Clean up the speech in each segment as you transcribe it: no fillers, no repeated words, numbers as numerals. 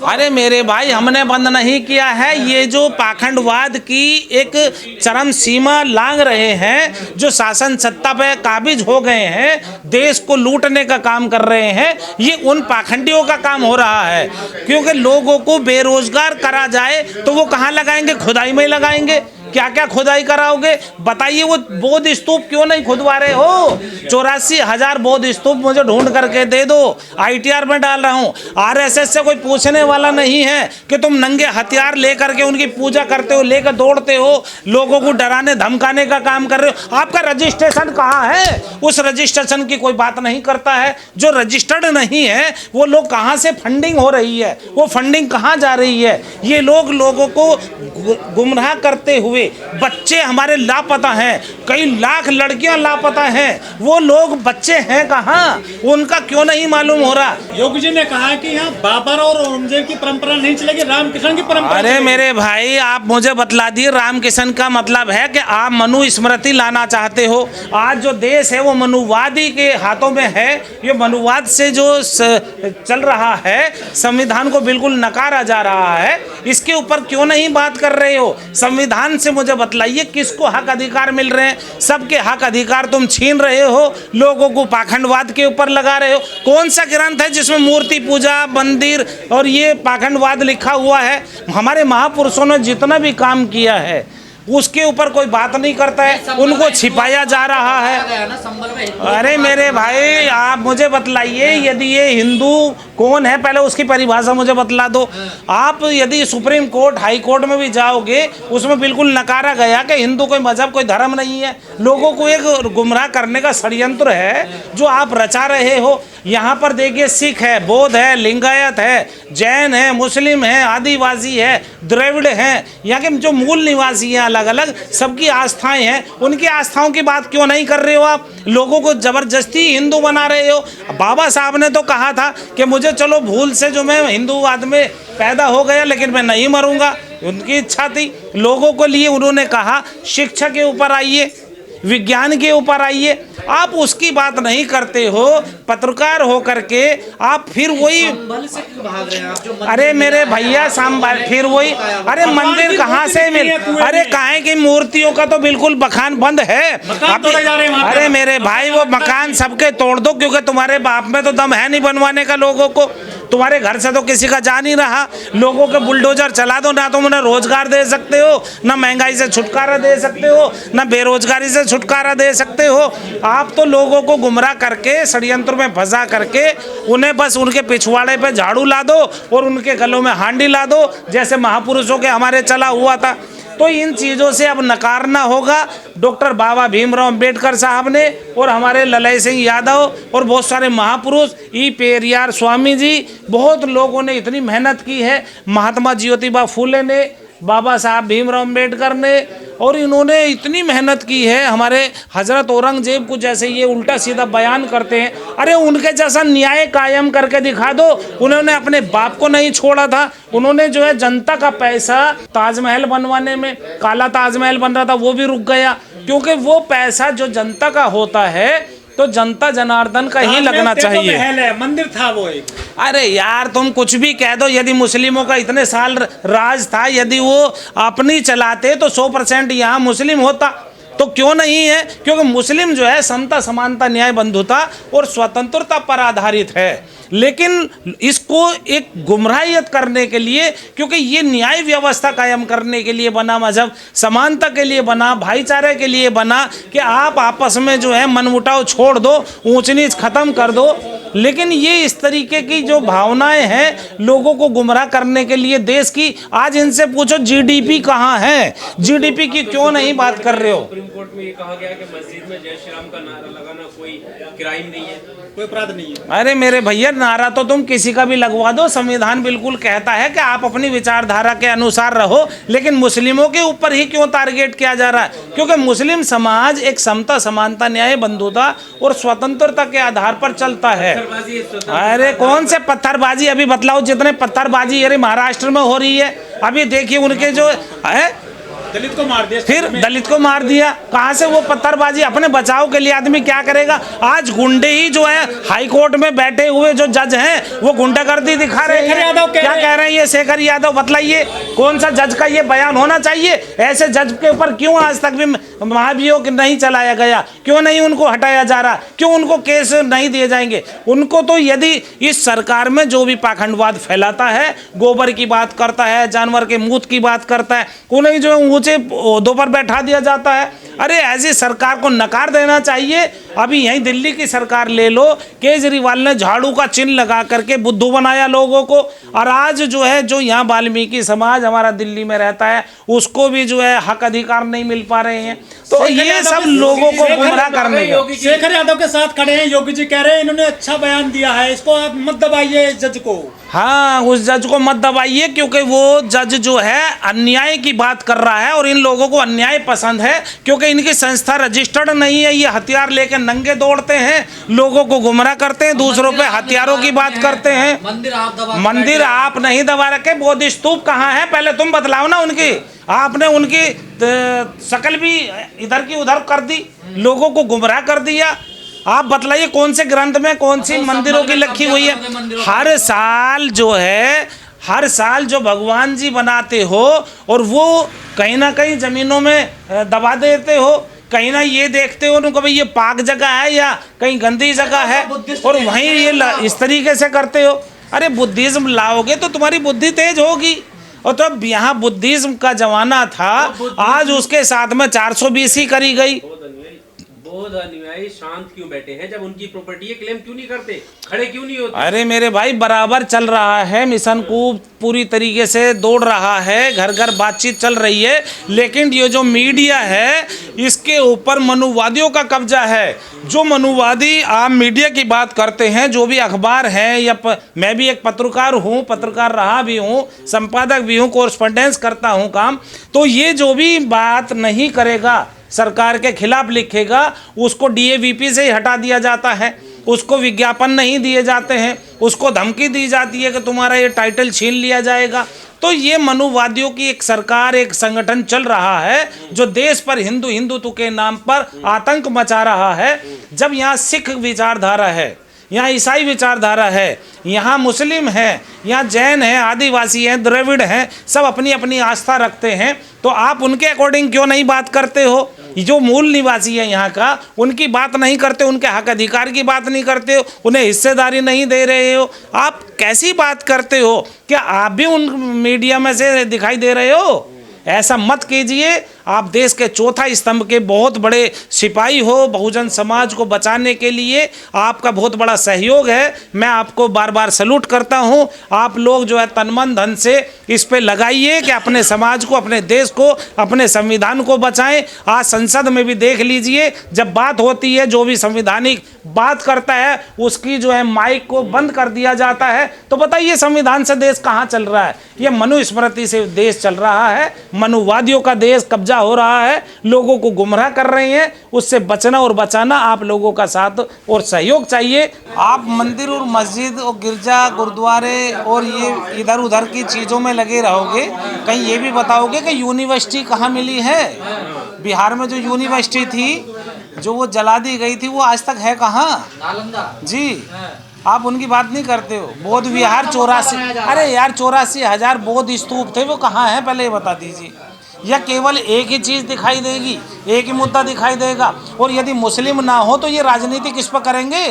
अरे मेरे भाई, हमने बंद नहीं किया है। ये जो पाखंडवाद की एक चरम सीमा लांघ रहे हैं, जो शासन सत्ता पे काबिज हो गए हैं, देश को लूटने का काम कर रहे हैं, ये उन पाखंडियों का काम हो रहा है। क्योंकि लोगों को बेरोजगार करा जाए तो वो कहाँ लगाएंगे? खुदाई में ही लगाएंगे। क्या क्या खुदाई कराओगे बताइए? वो बौद्ध स्तूप क्यों नहीं खुदवा रहे हो? 84,000 बौद्ध स्तूप मुझे ढूंढ करके दे दो, ITR में डाल रहा हूँ। RSS से कोई पूछने वाला नहीं है कि तुम नंगे हथियार लेकर के उनकी पूजा करते हो, लेकर दौड़ते हो, लोगों को डराने धमकाने का काम कर रहे हो। आपका रजिस्ट्रेशन कहाँ है? उस रजिस्ट्रेशन की कोई बात नहीं करता है। जो रजिस्टर्ड नहीं है वो लोग कहाँ से फंडिंग हो रही है, वो फंडिंग कहाँ जा रही है? ये लोग लोगों को गुमराह करते हुए, बच्चे हमारे लापता हैं, कई लाख लड़कियां लापता हैं, वो लोग बच्चे हैं कहाँ? उनका क्यों नहीं मालूम हो रहा? योगी जी ने कहा कि यहाँ बाबर और औरंगजेब की परंपरा नहीं चलेगी, रामकृष्ण की परंपरा। अरे मेरे भाई, आप मुझे बतला दिए, रामकृष्ण का मतलब है कि आप मनु स्मृति लाना चाहते हो। आज जो देश है वो मनुवादी के हाथों में है। ये मनुवाद से जो चल रहा है, संविधान को बिल्कुल नकारा जा रहा है। इसके ऊपर क्यों नहीं बात कर रहे हो? संविधान से मुझे बतलाइए किसको हक अधिकार मिल रहे हैं? सबके हक अधिकार तुम छीन रहे हो, लोगों को पाखंडवाद के ऊपर लगा रहे हो। कौन सा ग्रंथ है जिसमें मूर्ति पूजा, मंदिर और ये पाखंडवाद लिखा हुआ है? हमारे महापुरुषों ने जितना भी काम किया है उसके ऊपर कोई बात नहीं करता है, उनको छिपाया जा रहा है। अरे मेरे भाई, आप मुझे बतलाइए, यदि ये हिंदू कौन है पहले उसकी परिभाषा मुझे बतला दो। आप यदि सुप्रीम कोर्ट, हाई कोर्ट में भी जाओगे, उसमें बिल्कुल नकारा गया कि हिंदू कोई मजहब, कोई धर्म नहीं है। लोगों को एक गुमराह करने का षड्यंत्र है जो आप रचा रहे हो। यहाँ पर देखिए, सिख है, बौद्ध है, लिंगायत है, जैन है, मुस्लिम है, आदिवासी है, द्रविड़ हैं, यहाँ के जो मूल निवासी हैं, अलग अलग सबकी आस्थाएं हैं। उनकी आस्थाओं की बात क्यों नहीं कर रहे हो? आप लोगों को जबरदस्ती हिंदू बना रहे हो। बाबा साहब ने तो कहा था कि मुझे चलो भूल से जो मैं हिंदूवाद में पैदा हो गया, लेकिन मैं नहीं मरूंगा। उनकी इच्छा थी। लोगों को लिए उन्होंने कहा शिक्षा के ऊपर आइए, विज्ञान के ऊपर आइए। आप उसकी बात नहीं करते हो। पत्रकार हो करके आप फिर वही भाग रहे हैं आप, जो अरे मेरे भैया सांबार फिर वही। अरे मंदिर कहाँ से मिल? अरे काहे की मूर्तियों का तो बिल्कुल बखान बंद है। अरे मेरे भाई, वो मकान सबके तोड़ दो, क्योंकि तुम्हारे बाप में तो दम है नहीं बनवाने का। लोगों को तुम्हारे घर से तो किसी का जा नहीं रहा। लोगों के बुलडोजर चला दो, ना तुम उन्हें रोजगार दे सकते हो, ना महंगाई से छुटकारा दे सकते हो, ना बेरोजगारी से छुटकारा दे सकते हो। आप तो लोगों को गुमराह करके, षड्यंत्र में फंसा करके, उन्हें बस उनके पिछवाड़े पे झाड़ू ला दो और उनके गलों में हांडी ला दो, जैसे महापुरुषों के हमारे चला हुआ था। तो इन चीज़ों से अब नकारना होगा। डॉक्टर बाबा भीमराव अंबेडकर साहब ने और हमारे ललय सिंह यादव और बहुत सारे महापुरुष, ई पेरियार स्वामी जी, बहुत लोगों ने इतनी मेहनत की है। महात्मा ज्योतिबा फूले ने, बाबा साहब भीमराव अंबेडकर ने, और इन्होंने इतनी मेहनत की है। हमारे हजरत औरंगजेब को जैसे ये उल्टा सीधा बयान करते हैं, अरे उनके जैसा न्याय कायम करके दिखा दो। उन्होंने अपने बाप को नहीं छोड़ा था। उन्होंने जो है जनता का पैसा ताजमहल बनवाने में, काला ताजमहल बन रहा था, वो भी रुक गया, क्योंकि वो पैसा जो जनता का होता है तो जनता जनार्दन का ही लगना चाहिए। तो मंदिर था वो एक। अरे यार, तुम कुछ भी कह दो। यदि मुस्लिमों का इतने साल राज था, यदि वो अपनी चलाते तो 100% यहाँ मुस्लिम होता। तो क्यों नहीं है? क्योंकि मुस्लिम जो है समता, समानता, न्याय, बंधुता और स्वतंत्रता पर आधारित है। लेकिन इसको एक गुमराहियत करने के लिए, क्योंकि ये न्याय व्यवस्था कायम करने के लिए बना, मजहब समानता के लिए बना, भाईचारे के लिए बना, कि आप आपस में जो है मनमुटाव छोड़ दो, ऊंच नीच खत्म कर दो। लेकिन ये इस तरीके की जो भावनाएं हैं लोगों को गुमराह करने के लिए देश की, आज इनसे पूछो GDP कहाँ है? GDP की क्यों नहीं बात कर रहे हो? सुप्रीम कोर्ट में ये कहा गया कि मस्जिद में जय श्री राम का नारा लगाना कोई क्राइम नहीं है, कोई अपराध नहीं है। अरे मेरे भैया, नारा तो तुम किसी का भी लगवा दो। संविधान बिल्कुल कहता है कि आप अपनी विचारधारा के अनुसार रहो, लेकिन मुस्लिमों के ऊपर ही क्यों टारगेट किया जा रहा है? क्योंकि मुस्लिम समाज एक समता, समानता, न्याय, बंधुता और स्वतंत्रता के आधार पर चलता है। अरे कौन से पत्थरबाजी? अभी बतलाओ, जितने पत्थरबाजी अरे महाराष्ट्र में हो रही है, अभी देखिए उनके जो है दलित को मार दिया, फिर दलित को मार दिया। कहाँ से वो पत्थरबाजी? अपने बचाव के लिए आदमी क्या करेगा? आज गुंडे ही जो है हाई कोर्ट में बैठे हुए जो जज हैं वो गुंडागर्दी दिखा रहे हैं। क्या कह रहे हैं ये शेखर यादव? बतलाइए कौन सा जज का ये बयान होना चाहिए? ऐसे जज के ऊपर क्यों आज तक भी महाभियोग नहीं चलाया गया? क्यों नहीं उनको हटाया जा रहा? क्यों उनको केस नहीं दिए जाएंगे? उनको तो यदि इस सरकार में जो भी पाखंडवाद फैलाता है, गोबर की बात करता है, जानवर के मूत की बात करता है, उन्हें जो ऊंचे ओहदों पर बैठा दिया जाता है। अरे ऐसी सरकार को नकार देना चाहिए। अभी यहीं दिल्ली की सरकार ले लो, केजरीवाल ने झाड़ू का चिन्ह लगा करके बुद्धू बनाया लोगों को, और आज जो है जो यहाँ वाल्मीकि समाज हमारा दिल्ली में रहता है उसको भी जो है हक अधिकार नहीं मिल पा रहे हैं। तो ये सब लोगों को गुमराह करने का। शेखर यादव के साथ खड़े हैं, योगी जी कह रहे हैं इन्होंने अच्छा बयान दिया है, इसको आप मत दबाइए जज को। हाँ, उस जज को मत दबाइए, क्योंकि वो जज जो है अन्याय की बात कर रहा है और इन लोगों को अन्याय पसंद है, क्योंकि इनकी संस्था रजिस्टर्ड नहीं है। ये हथियार लेकर नंगे दौड़ते हैं, लोगों को गुमराह करते हैं, दूसरों पे हथियारों की बात करते हैं। मंदिर आप नहीं दबा रखे, बोधि स्तूप कहाँ है पहले तुम बतलाओ ना। उनकी आपने उनकी शक्ल भी इधर की उधर कर दी, लोगों को गुमराह कर दिया। आप बतलाइए कौन से ग्रंथ में कौन सी मंदिरों की लिखी हुई है? हर साल जो है, हर साल जो भगवान जी बनाते हो और वो कहीं ना कहीं जमीनों में दबा देते हो, कहीं ना ये देखते हो उनको भाई ये पाक जगह है या कहीं गंदी जगह है, और वहीं ये इस तरीके से करते हो। अरे बुद्धिज्म लाओगे तो तुम्हारी बुद्धि तेज होगी। और तो अब यहाँ बुद्धिज्म का जमाना था, आज उसके साथ में 420 ही करी गई। बौद्ध अनुयायी शांत क्यों बैठे हैं? जब उनकी प्रॉपर्टी है क्लेम क्यों नहीं करते? खड़े क्यों नहीं होते? अरे मेरे भाई, बराबर चल रहा है, मिशन को पूरी तरीके से दौड़ रहा है, घर घर बातचीत चल रही है, लेकिन ये जो मीडिया है इसके ऊपर मनुवादियों का कब्जा है। जो मनुवादी आप मीडिया की बात करते हैं, जो भी अखबार हैं, या मैं भी एक पत्रकार हूँ, पत्रकार रहा भी हूँ, संपादक भी हूँ, कोरस्पॉन्डेंस करता हूँ काम, तो ये जो भी बात नहीं करेगा, सरकार के खिलाफ लिखेगा, उसको DAVP से ही हटा दिया जाता है, उसको विज्ञापन नहीं दिए जाते हैं, उसको धमकी दी जाती है कि तुम्हारा ये टाइटल छीन लिया जाएगा। तो ये मनुवादियों की एक सरकार, एक संगठन चल रहा है जो देश पर हिंदुत्व के नाम पर आतंक मचा रहा है। जब यहाँ सिख विचारधारा है, यहाँ ईसाई विचारधारा है, यहाँ मुस्लिम है, यहाँ जैन है, आदिवासी हैं, द्रविड़ हैं, सब अपनी अपनी आस्था रखते हैं, तो आप उनके अकॉर्डिंग क्यों नहीं बात करते हो? जो मूल निवासी है यहाँ का, उनकी बात नहीं करते, उनके हक अधिकार की बात नहीं करते हो, उन्हें हिस्सेदारी नहीं दे रहे हो। आप कैसी बात करते हो? क्या आप भी उन मीडिया में से दिखाई दे रहे हो? ऐसा मत कीजिए। आप देश के चौथा स्तंभ के बहुत बड़े सिपाही हो, बहुजन समाज को बचाने के लिए आपका बहुत बड़ा सहयोग है। मैं आपको बार बार सैल्यूट करता हूं। आप लोग जो है तन मन धन से इस पे लगाइए कि अपने समाज को, अपने देश को, अपने संविधान को बचाएं। आज संसद में भी देख लीजिए, जब बात होती है, जो भी संवैधानिक बात करता है उसकी जो है माइक को बंद कर दिया जाता है। तो बताइए संविधान से देश कहाँ चल रहा है? ये मनुस्मृति से देश चल रहा है, मनुवादियों का देश कब्जा हो रहा है, लोगों को गुमराह कर रहे हैं। उससे बचना और बचाना आप लोगों का साथ और सहयोग चाहिए। आप मंदिर और मस्जिद और गिरजा, गुरुद्वारे और ये इधर उधर की चीज़ों में लगे रहोगे, कहीं ये भी बताओगे कि यूनिवर्सिटी कहाँ मिली है? बिहार में जो यूनिवर्सिटी थी जो वो जला दी गई थी, वो आज तक है कहाँ? नालंदा जी। आप उनकी बात नहीं करते हो। बौद्ध विहार 84, अरे यार 84,000 बौद्ध स्तूप थे, वो कहाँ हैं पहले ये बता दीजिए। या केवल एक ही चीज़ दिखाई देगी, एक ही मुद्दा दिखाई देगा? और यदि मुस्लिम ना हो तो ये राजनीति किस पर करेंगे?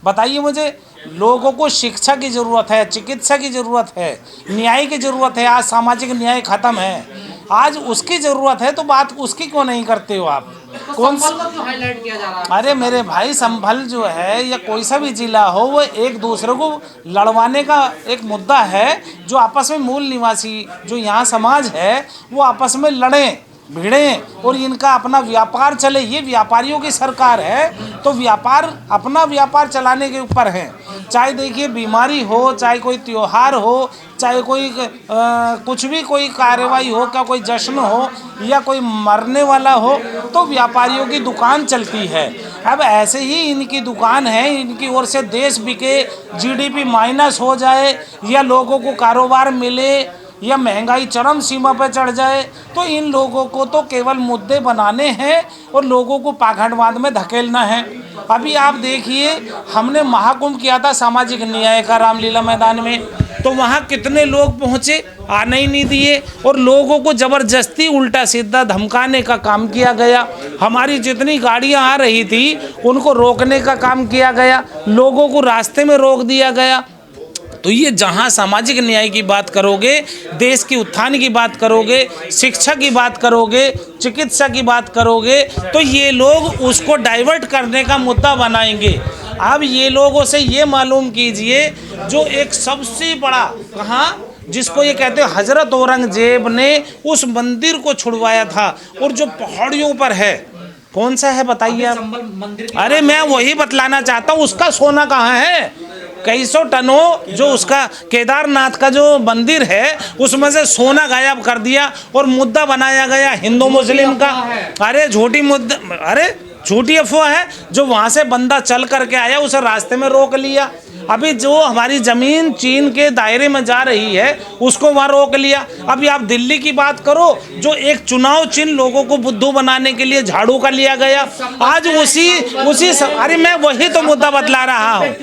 बताइए मुझे। लोगों को शिक्षा की ज़रूरत है, चिकित्सा की ज़रूरत है, न्याय की ज़रूरत है। आज सामाजिक न्याय खत्म है, आज उसकी ज़रूरत है, तो बात उसकी क्यों नहीं करते हो आप? कौन सा हाईलाइट किया जा रहा है? अरे मेरे भाई, संभल जो है या कोई सा भी जिला हो, वो एक दूसरे को लड़वाने का एक मुद्दा है। जो आपस में मूल निवासी जो यहाँ समाज है वो आपस में लड़ें, भिड़ें और इनका अपना व्यापार चले। ये व्यापारियों की सरकार है, तो व्यापार, अपना व्यापार चलाने के ऊपर है। चाहे देखिए बीमारी हो, चाहे कोई त्योहार हो, चाहे कोई कुछ भी कोई कार्रवाई हो, क्या कोई जश्न हो या कोई मरने वाला हो, तो व्यापारियों की दुकान चलती है। अब ऐसे ही इनकी दुकान है, इनकी ओर से देश बिके, GDP माइनस हो जाए या लोगों को कारोबार मिले या महंगाई चरम सीमा पर चढ़ जाए, तो इन लोगों को तो केवल मुद्दे बनाने हैं और लोगों को पाखंडवाद में धकेलना है। अभी आप देखिए, हमने महाकुंभ किया था सामाजिक न्याय का रामलीला मैदान में, तो वहाँ कितने लोग पहुँचे, आने ही नहीं दिए और लोगों को ज़बरदस्ती उल्टा सीधा धमकाने का काम किया गया। हमारी जितनी गाड़ियाँ आ रही थी उनको रोकने का काम किया गया, लोगों को रास्ते में रोक दिया गया। तो ये जहाँ सामाजिक न्याय की बात करोगे, देश की उत्थान की बात करोगे, शिक्षा की बात करोगे, चिकित्सा की बात करोगे, तो ये लोग उसको डाइवर्ट करने का मुद्दा बनाएंगे। अब ये लोगों से ये मालूम कीजिए, जो एक सबसे बड़ा कहाँ जिसको ये कहते हैं हजरत औरंगजेब ने उस मंदिर को छुड़वाया था, और जो पहाड़ियों पर है, कौन सा है बताइए आप? अरे मैं वही बतलाना चाहता हूँ, उसका सोना कहाँ है? कई सौ टनों जो उसका केदारनाथ का जो मंदिर है उसमें से सोना गायब कर दिया और मुद्दा बनाया गया हिंदू मुस्लिम का। अरे झूठी मुद्दा, अरे झूठी अफवाह है। जो वहाँ से बंदा चल करके आया उसे रास्ते में रोक लिया। अभी जो हमारी ज़मीन चीन के दायरे में जा रही है उसको वहाँ रोक लिया। अभी आप दिल्ली की बात करो, जो एक चुनाव चिन्ह लोगों को बुद्धू बनाने के लिए झाड़ू का लिया गया, आज उसी अरे मैं वही तो मुद्दा बतला रहा हूँ।